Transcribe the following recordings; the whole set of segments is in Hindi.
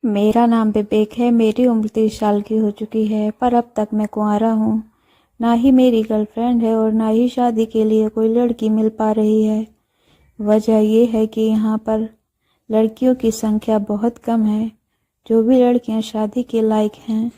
मेरा नाम विवेक है। मेरी उम्र 30 साल की हो चुकी है, पर अब तक मैं कुंवारा हूँ। ना ही मेरी गर्लफ्रेंड है और ना ही शादी के लिए कोई लड़की मिल पा रही है। वजह ये है कि यहाँ पर लड़कियों की संख्या बहुत कम है। जो भी लड़कियाँ शादी के लायक हैं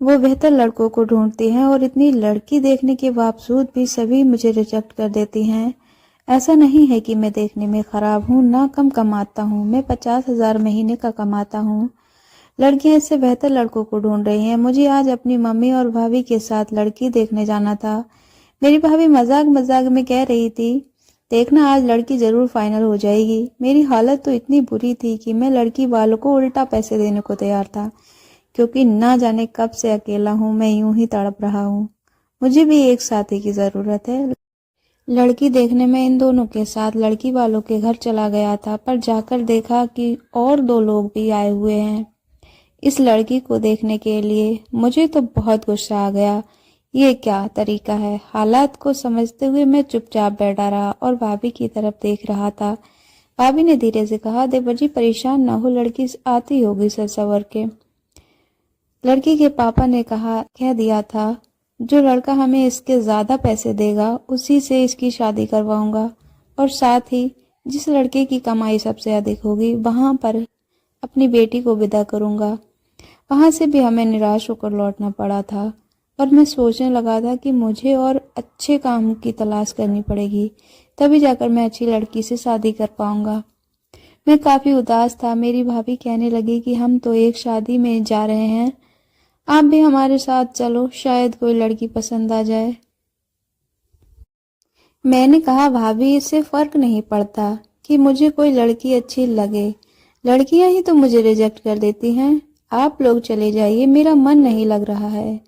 वो बेहतर लड़कों को ढूंढती हैं, और इतनी लड़की देखने के बावजूद भी सभी मुझे रिजेक्ट कर देती हैं। ऐसा नहीं है कि मैं देखने में खराब हूँ, ना कम कमाता हूँ। मैं 50,000 महीने का कमाता हूँ। लड़कियां इससे बेहतर लड़कों को ढूंढ रही हैं। मुझे आज अपनी मम्मी और भाभी के साथ लड़की देखने जाना था। मेरी भाभी मजाक मजाक में कह रही थी, देखना आज लड़की जरूर फाइनल हो जाएगी। मेरी हालत तो इतनी बुरी थी कि मैं लड़की वालों को उल्टा पैसे देने को तैयार था, क्योंकि ना जाने कब से अकेला हूँ। मैं यूं ही तड़प रहा हूँ। मुझे भी एक साथी की जरूरत है। लड़की देखने में इन दोनों के साथ लड़की वालों के घर चला गया था, पर जाकर देखा कि और 2 लोग भी आए हुए हैं इस लड़की को देखने के लिए। मुझे तो बहुत गुस्सा आ गया। ये क्या तरीका है? हालात को समझते हुए मैं चुपचाप बैठा रहा और भाभी की तरफ देख रहा था। भाभी ने धीरे से कहा, देवर जी परेशान ना हो, लड़की आती होगी सर सवर के। लड़की के पापा ने कह दिया था, जो लड़का हमें इसके ज्यादा पैसे देगा उसी से इसकी शादी करवाऊंगा, और साथ ही जिस लड़के की कमाई सबसे अधिक होगी वहां पर अपनी बेटी को विदा करूंगा। वहां से भी हमें निराश होकर लौटना पड़ा था, और मैं सोचने लगा था कि मुझे और अच्छे काम की तलाश करनी पड़ेगी, तभी जाकर मैं अच्छी लड़की से शादी कर पाऊंगा। मैं काफी उदास था। मेरी भाभी कहने लगी कि हम तो एक शादी में जा रहे हैं, आप भी हमारे साथ चलो, शायद कोई लड़की पसंद आ जाए। मैंने कहा, भाभी इससे फर्क नहीं पड़ता कि मुझे कोई लड़की अच्छी लगे, लड़कियां ही तो मुझे रिजेक्ट कर देती हैं। आप लोग चले जाइए, मेरा मन नहीं लग रहा है।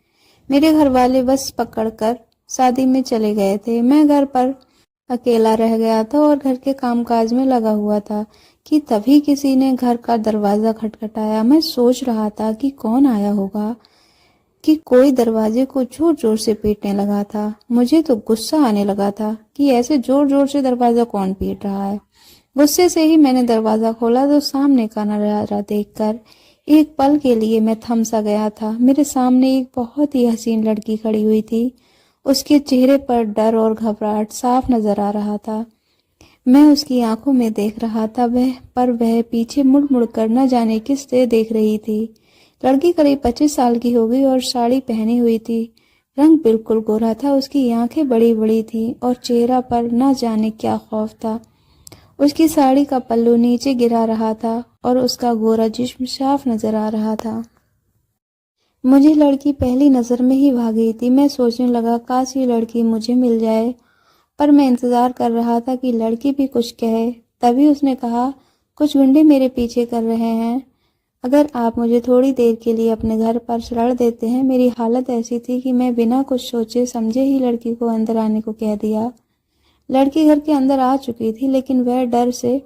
मेरे घर वाले बस पकड़कर शादी में चले गए थे। मैं घर पर अकेला रह गया था और घर के कामकाज में लगा हुआ था कि तभी किसी ने घर का दरवाजा खटखटाया। मैं सोच रहा था कि कौन आया होगा कि कोई दरवाजे को जोर जोर से पीटने लगा था। मुझे तो गुस्सा आने लगा था कि ऐसे जोर जोर से दरवाजा कौन पीट रहा है। गुस्से से ही मैंने दरवाजा खोला तो सामने का नजारा देखकर एक पल के लिए मैं थम सा गया था। मेरे सामने एक बहुत ही हसीन लड़की खड़ी हुई थी। उसके चेहरे पर डर और घबराहट साफ नजर आ रहा था। मैं उसकी आंखों में देख रहा था, वह पीछे मुड़ मुड़ कर न जाने किस से देख रही थी। लड़की करीब 25 साल की होगी और साड़ी पहनी हुई थी। रंग बिल्कुल गोरा था, उसकी आंखें बड़ी बड़ी थी और चेहरा पर न जाने क्या खौफ था। उसकी साड़ी का पल्लू नीचे गिरा रहा था और उसका गोरा जिस्म साफ नजर आ रहा था। मुझे लड़की पहली नजर में ही भा गई थी। मैं सोचने लगा, काश ये लड़की मुझे मिल जाए, पर मैं इंतजार कर रहा था कि लड़की भी कुछ कहे। तभी उसने कहा, कुछ गुंडे मेरे पीछे कर रहे हैं, अगर आप मुझे थोड़ी देर के लिए अपने घर पर छोड़ देते हैं। मेरी हालत ऐसी थी कि मैं बिना कुछ सोचे समझे ही लड़की को अंदर आने को कह दिया। लड़की घर के अंदर आ चुकी थी, लेकिन वह डर से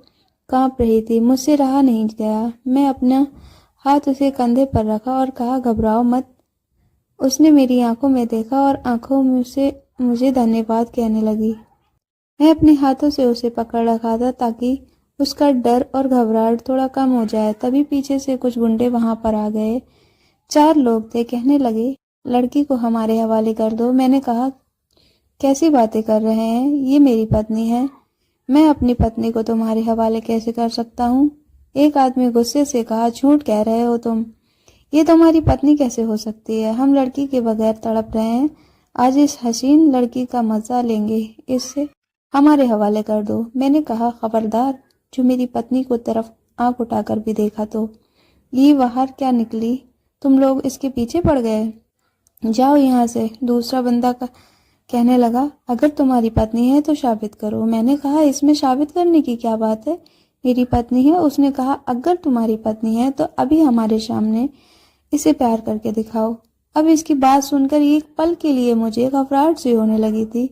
कांप रही थी। मुझसे रहा नहीं गया। मैं अपना हाथ उसे कंधे पर रखा और कहा, घबराओ मत। उसने मेरी आंखों में देखा और आंखों में से मुझे धन्यवाद कहने लगी। मैं अपने हाथों से उसे पकड़ रखा था ताकि उसका डर और घबराहट थोड़ा कम हो जाए। तभी पीछे से कुछ गुंडे वहां पर आ गए। 4 लोग थे। कहने लगे, लड़की को हमारे हवाले कर दो। मैंने कहा, कैसी बातें कर रहे हैं, ये मेरी पत्नी है। मैं अपनी पत्नी को तुम्हारे हवाले कैसे कर सकता हूँ? एक आदमी गुस्से से कहा, झूठ कह रहे हो तुम, ये तुम्हारी पत्नी कैसे हो सकती है? हम लड़की के बगैर तड़प रहे हैं। आज इस हसीन लड़की का मजा लेंगे, इसे हमारे हवाले कर दो। मैंने कहा, खबरदार, जो मेरी पत्नी को तरफ आंख उठाकर भी देखा तो। ये बाहर क्या निकली? तुम लोग इसके पीछे पड़ गए? जाओ यहाँ से। दूसरा बंदा कहने लगा, अगर तुम्हारी पत्नी है तो साबित करो। मैंने कहा, इसमें साबित करने की क्या बात है, मेरी पत्नी है। उसने कहा, अगर तुम्हारी पत्नी है तो अभी हमारे सामने इसे प्यार करके दिखाओ। अब इसकी बात सुनकर एक पल के लिए मुझे घबराहट सी होने लगी थी।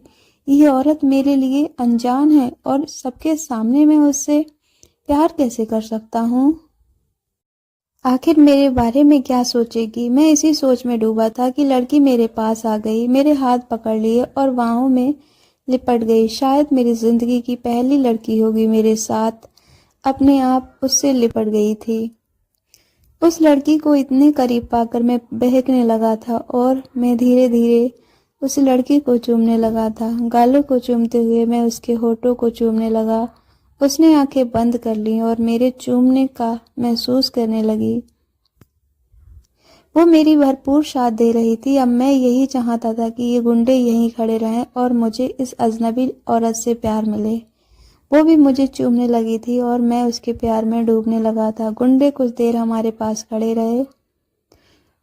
ये औरत मेरे लिए अनजान है और सबके सामने मैं उससे प्यार कैसे कर सकता हूँ? आखिर मेरे बारे में क्या सोचेगी? मैं इसी सोच में डूबा था कि लड़की मेरे पास आ गई, मेरे हाथ पकड़ लिए और बाहों में लिपट गई। शायद मेरी जिंदगी की पहली लड़की होगी मेरे साथ। अपने आप उससे लिपट गई थी। उस लड़की को इतने करीब पाकर मैं बहकने लगा था और मैं धीरे धीरे उस लड़की को चूमने लगा था। गालों को चूमते हुए मैं उसके होठों को चूमने लगा। उसने आंखें बंद कर ली और मेरे चूमने का महसूस करने लगी। वो मेरी भरपूर साथ दे रही थी। अब मैं यही चाहता था कि ये गुंडे यहीं खड़े रहें और मुझे इस अजनबी औरत से प्यार मिले। वो भी मुझे चूमने लगी थी और मैं उसके प्यार में डूबने लगा था। गुंडे कुछ देर हमारे पास खड़े रहे।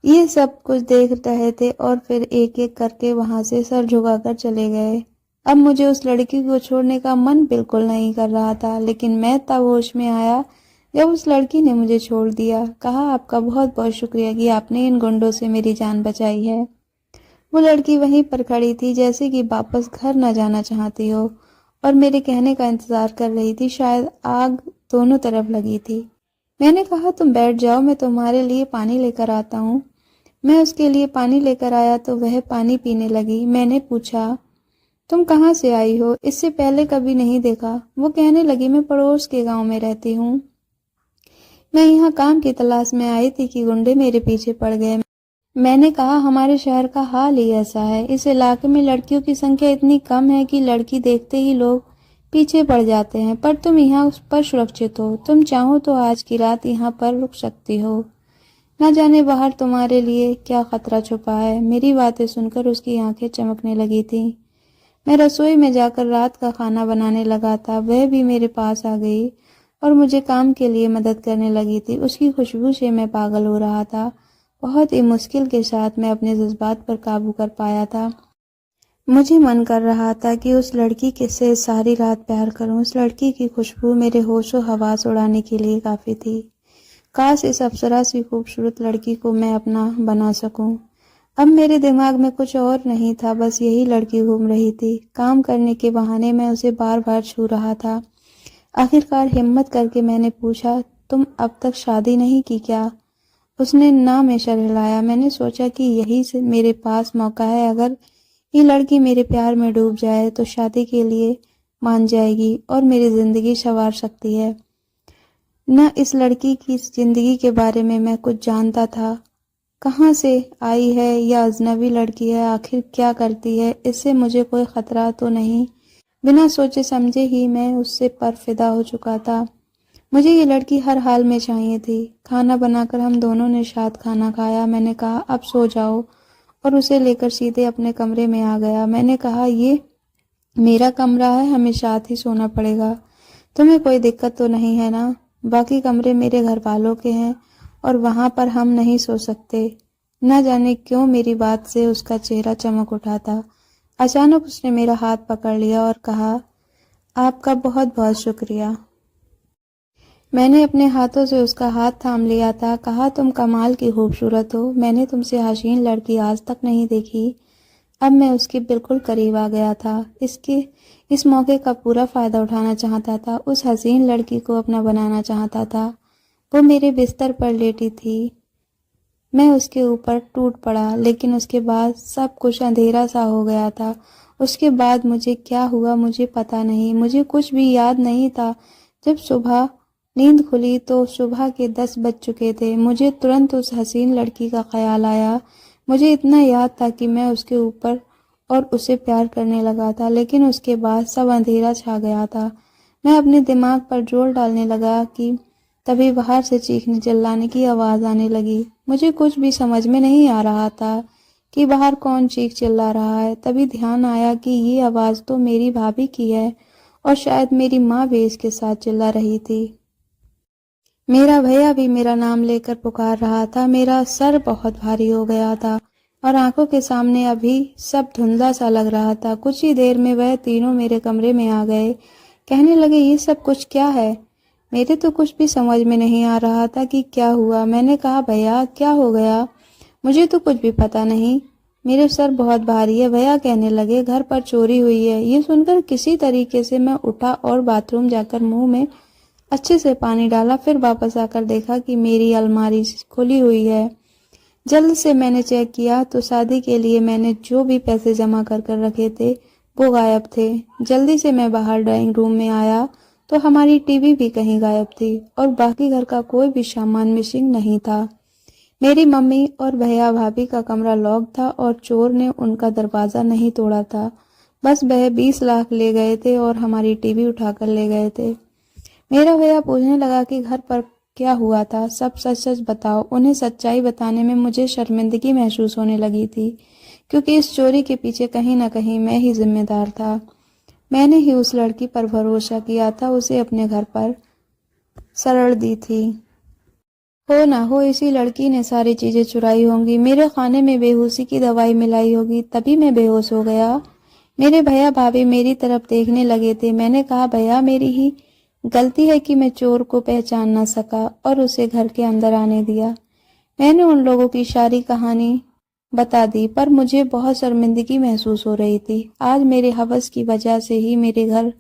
ये सब कुछ देख रहे थे और फिर एक एक करके वहां से सर झुकाकर चले गए। अब मुझे उस लड़की को छोड़ने का मन बिल्कुल नहीं कर रहा था, लेकिन मैं तब होश में आया जब उस लड़की ने मुझे छोड़ दिया। कहा, आपका बहुत बहुत शुक्रिया कि आपने इन गुंडों से मेरी जान बचाई है। वो लड़की वहीं पर खड़ी थी, जैसे कि वापस घर न जाना चाहती हो और मेरे कहने का इंतजार कर रही थी। शायद आग दोनों तरफ लगी थी। मैंने कहा, तुम बैठ जाओ, मैं तुम्हारे लिए पानी लेकर आता हूँ। मैं उसके लिए पानी लेकर आया तो वह पानी पीने लगी। मैंने पूछा, तुम कहाँ से आई हो? इससे पहले कभी नहीं देखा। वो कहने लगी, मैं पड़ोस के गांव में रहती हूँ। मैं यहाँ काम की तलाश में आई थी कि गुंडे मेरे पीछे पड़ गए। मैंने कहा, हमारे शहर का हाल ही ऐसा है। इस इलाके में लड़कियों की संख्या इतनी कम है कि लड़की देखते ही लोग पीछे पड़ जाते हैं, पर तुम यहाँ उस पर सुरक्षित हो। तुम चाहो तो आज की रात यहाँ पर रुक सकती हो। न जाने बाहर तुम्हारे लिए क्या खतरा छुपा है। मेरी बातें सुनकर उसकी आंखें चमकने लगी थी। मैं रसोई में जाकर रात का खाना बनाने लगा था। वह भी मेरे पास आ गई और मुझे काम के लिए मदद करने लगी थी। उसकी खुशबू से मैं पागल हो रहा था। बहुत ही मुश्किल के साथ मैं अपने जज्बात पर काबू कर पाया था। मुझे मन कर रहा था कि उस लड़की के से सारी रात प्यार करूं। उस लड़की की खुशबू मेरे होशो हवास उड़ाने के लिए काफी थी। काश इस अप्सरा सी खूबसूरत लड़की को मैं अपना बना सकूं। अब मेरे दिमाग में कुछ और नहीं था, बस यही लड़की घूम रही थी। काम करने के बहाने मैं उसे बार बार छू रहा था। आखिरकार हिम्मत करके मैंने पूछा, तुम अब तक शादी नहीं की क्या? उसने ना में सर हिलाया। मैंने सोचा कि यही से मेरे पास मौका है। अगर ये लड़की मेरे प्यार में डूब जाए तो शादी के लिए मान जाएगी और मेरी जिंदगी संवार सकती है। न इस लड़की की जिंदगी के बारे में मैं कुछ जानता था। कहाँ से आई है या अजनबी लड़की है, आखिर क्या करती है, इससे मुझे कोई खतरा तो नहीं। बिना सोचे समझे ही मैं उससे पर फिदा हो चुका था। मुझे ये लड़की हर हाल में चाहिए थी। खाना बनाकर हम दोनों ने साथ खाना खाया। मैंने कहा, अब सो जाओ, और उसे लेकर सीधे अपने कमरे में आ गया। मैंने कहा, ये मेरा कमरा है, हमें साथ ही सोना पड़ेगा। तुम्हें कोई दिक्कत तो नहीं है ना? बाकी कमरे मेरे घर वालों के हैं और वहां पर हम नहीं सो सकते। न जाने क्यों मेरी बात से उसका चेहरा चमक उठा था। अचानक उसने मेरा हाथ पकड़ लिया और कहा, आपका बहुत बहुत शुक्रिया। मैंने अपने हाथों से उसका हाथ थाम लिया था। कहा, तुम कमाल की खूबसूरत हो। मैंने तुमसे हसीन लड़की आज तक नहीं देखी। अब मैं उसके बिल्कुल करीब आ गया था। इस मौके का पूरा फायदा उठाना चाहता था। उस हसीन लड़की को अपना बनाना चाहता था। वो मेरे बिस्तर पर लेटी थी। मैं उसके ऊपर टूट पड़ा, लेकिन उसके बाद सब कुछ अंधेरा सा हो गया था। उसके बाद मुझे क्या हुआ मुझे पता नहीं। मुझे कुछ भी याद नहीं था। जब सुबह नींद खुली तो सुबह के 10 बज चुके थे। मुझे तुरंत उस हसीन लड़की का ख्याल आया। मुझे इतना याद था कि मैं उसके ऊपर और उसे प्यार करने लगा था, लेकिन उसके बाद सब अंधेरा छा गया था। मैं अपने दिमाग पर जोर डालने लगा कि तभी बाहर से चीखने चिल्लाने की आवाज आने लगी। मुझे कुछ भी समझ में नहीं आ रहा था कि बाहर कौन चीख चिल्ला रहा है। तभी ध्यान आया कि ये आवाज तो मेरी भाभी की है और शायद मेरी माँ भी इसके साथ चिल्ला रही थी। मेरा भैया भी मेरा नाम लेकर पुकार रहा था। मेरा सर बहुत भारी हो गया था और आंखों के सामने अभी सब धुंधला सा लग रहा था। कुछ ही देर में वह तीनों मेरे कमरे में आ गए। कहने लगे, ये सब कुछ क्या है? मेरे तो कुछ भी समझ में नहीं आ रहा था कि क्या हुआ। मैंने कहा, भैया क्या हो गया? मुझे तो कुछ भी पता नहीं, मेरे सर बहुत भारी है। भैया कहने लगे, घर पर चोरी हुई है। ये सुनकर किसी तरीके से मैं उठा और बाथरूम जाकर मुंह में अच्छे से पानी डाला। फिर वापस आकर देखा कि मेरी अलमारी खुली हुई है। जल्द से मैंने चेक किया तो शादी के लिए मैंने जो भी पैसे जमा कर कर रखे थे वो गायब थे। जल्दी से मैं बाहर ड्राइंग रूम में आया तो हमारी टीवी भी कहीं गायब थी और बाकी घर का कोई भी सामान मिसिंग नहीं था। मेरी मम्मी और भैया भाभी का कमरा लॉक था और चोर ने उनका दरवाजा नहीं तोड़ा था। बस वह 20 लाख ले गए थे और हमारी टीवी उठाकर ले गए थे। मेरा भैया पूछने लगा कि घर पर क्या हुआ था, सब सच सच बताओ। उन्हें सच्चाई बताने में मुझे शर्मिंदगी महसूस होने लगी थी, क्योंकि इस चोरी के पीछे कहीं न कहीं मैं ही जिम्मेदार था। मैंने ही उस लड़की पर भरोसा किया था, उसे अपने घर पर शरण दी थी। हो ना हो इसी लड़की ने सारी चीजें चुराई होंगी, मेरे खाने में बेहोशी की दवाई मिलाई होगी, तभी मैं बेहोश हो गया। मेरे भैया भाभी मेरी तरफ देखने लगे थे। मैंने कहा, भैया मेरी ही गलती है कि मैं चोर को पहचान न सका और उसे घर के अंदर आने दिया। मैंने उन लोगों की सारी कहानी बता दी, पर मुझे बहुत शर्मिंदगी महसूस हो रही थी। आज मेरे हवस की वजह से ही मेरे घर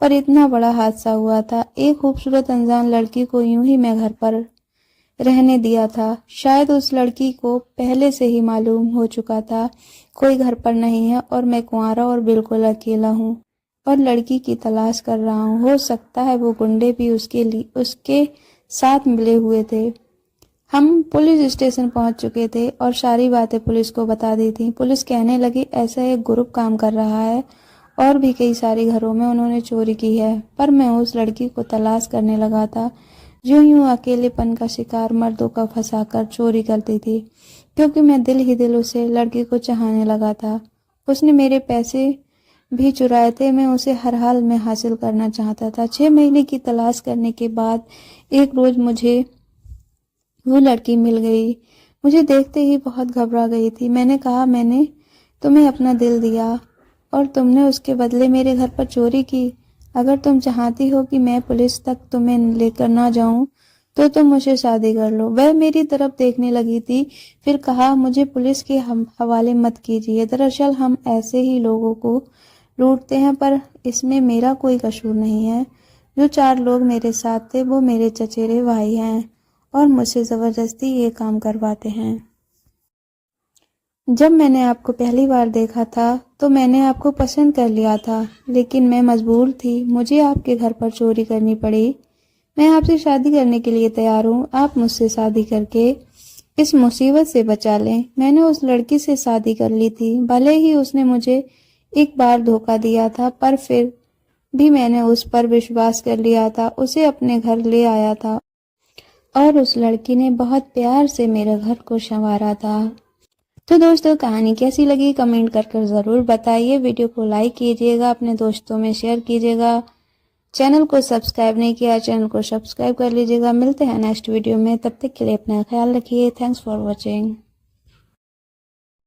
पर इतना बड़ा हादसा हुआ था। एक खूबसूरत अनजान लड़की को यूं ही मैं घर पर रहने दिया था। शायद उस लड़की को पहले से ही मालूम हो चुका था कोई घर पर नहीं है और मैं कुंवारा और बिल्कुल अकेला हूँ और लड़की की तलाश कर रहा हूँ। हो सकता है वो गुंडे भी उसके साथ मिले हुए थे। हम पुलिस स्टेशन पहुंच चुके थे और सारी बातें पुलिस को बता दी थी। पुलिस कहने लगी, ऐसा एक ग्रुप काम कर रहा है और भी कई सारे घरों में उन्होंने चोरी की है। पर मैं उस लड़की को तलाश करने लगा था जो यूं अकेलेपन का शिकार मर्दों का फंसाकर चोरी करती थी, क्योंकि मैं दिल ही दिल उसे लड़की को चाहने लगा था। उसने मेरे पैसे भी चुराए थे, मैं उसे हर हाल में हासिल करना चाहता था। 6 महीने की तलाश करने के बाद एक रोज मुझे वो लड़की मिल गई। मुझे देखते ही बहुत घबरा गई थी। मैंने कहा, मैंने तुम्हें अपना दिल दिया और तुमने उसके बदले मेरे घर पर चोरी की। अगर तुम चाहती हो कि मैं पुलिस तक तुम्हें लेकर ना जाऊं तो तुम मुझसे शादी कर लो। वह मेरी तरफ देखने लगी थी, फिर कहा, मुझे पुलिस के हवाले मत कीजिए। दरअसल हम ऐसे ही लोगों को लूटते हैं, पर इसमें मेरा कोई कसूर नहीं है। जो 4 लोग मेरे साथ थे वो मेरे चचेरे भाई हैं और मुझसे जबरदस्ती ये काम करवाते हैं। जब मैंने आपको पहली बार देखा था तो मैंने आपको पसंद कर लिया था, लेकिन मैं मजबूर थी, मुझे आपके घर पर चोरी करनी पड़ी। मैं आपसे शादी करने के लिए तैयार हूँ। आप मुझसे शादी करके इस मुसीबत से बचा लें। मैंने उस लड़की से शादी कर ली थी। भले ही उसने मुझे एक बार धोखा दिया था, पर फिर भी मैंने उस पर विश्वास कर लिया था, उसे अपने घर ले आया था और उस लड़की ने बहुत प्यार से मेरे घर को संवारा था। तो दोस्तों, कहानी कैसी लगी कमेंट कर ज़रूर बताइए। वीडियो को लाइक कीजिएगा, अपने दोस्तों में शेयर कीजिएगा। चैनल को सब्सक्राइब नहीं किया, चैनल को सब्सक्राइब कर लीजिएगा। मिलते हैं नेक्स्ट वीडियो में, तब तक के लिए अपना ख्याल रखिए। Thanks for watching.